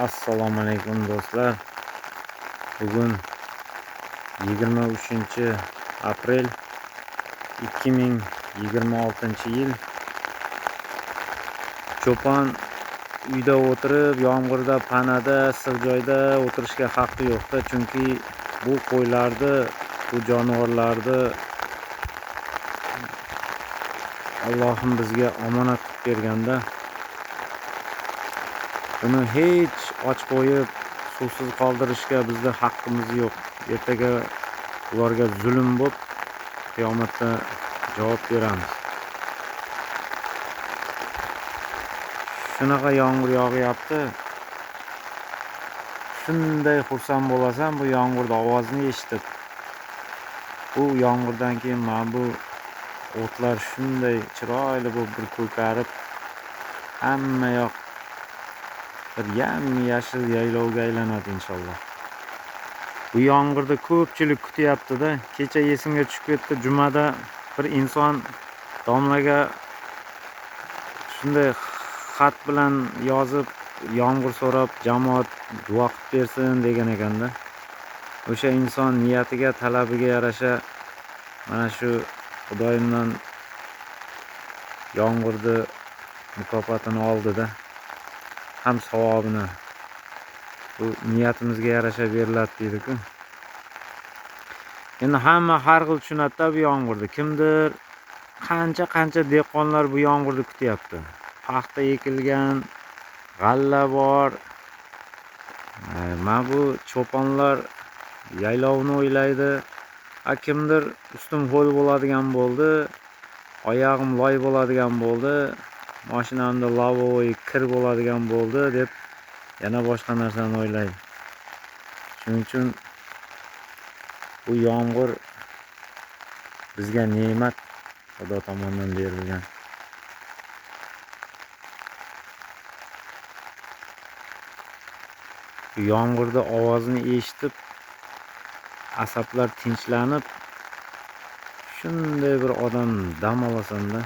Assalomu alaykum do'stlar. Bugun 23 aprel 2026-yil. Cho'pon uyda o'tirib, yomg'irda, panada, issiq joyda o'tirishga haqqi yo'q-da, chunki bu qo'ylarni, bu jonivorlarni Allohim bizga omonat qilib berganda, buni hech och qo'yib, suvsiz qoldirishga bizda haqqimiz yo'q. Ertaga ularga zulm bo'lib, qiyomatda javob beramiz. Shunaqa yomg'ir yog'yapti. Shunday xursand bo'lasan bu yomg'irning ovozini eshitib. Bu yomg'irdan keyin mana bu o'tlar shunday chiroyli bo'lib bir ko'karib, hamma yoq bir yam-yashil yaylovga aylanadi inshaalloh. Bu yomg'irni ko'pchilik kutyapti-da. Kecha esimga tushib ketdi, jumada bir inson domlaga shunday xat bilan yozib, yomg'ir so'rab, jamoat duo qilib bersin degan ekanda. O'sha inson niyatiga, talabiga yarasha mana shu Xudoyimdan yomg'irni mukofotini oldi-da. Ham savobini bu niyatimizga yarasha beriladi deydi-ku. Endi hamma har xil tushunadi-da bu yomg'irni. Kimdir qancha dehqonlar bu yomg'irni kutyapti. Paxta ekilgan, g'alla bor. Mana bu cho'ponlar yaylovni o'ylaydi. Kimdir ustim ho'l bo'ladigan bo'ldi, oyog'im loy bo'ladigan bo'ldi, mashinamda lavoy kir bo'ladigan bo'ldi deb yana boshqa narsani o'ylaydi. Shuning uchun bu yomg'ir bizga ne'mat, Xudo tomonidan berilgan. Yomg'irning ovozini eshitib, asablar tinchlanib, shunday bir odam dam olasanda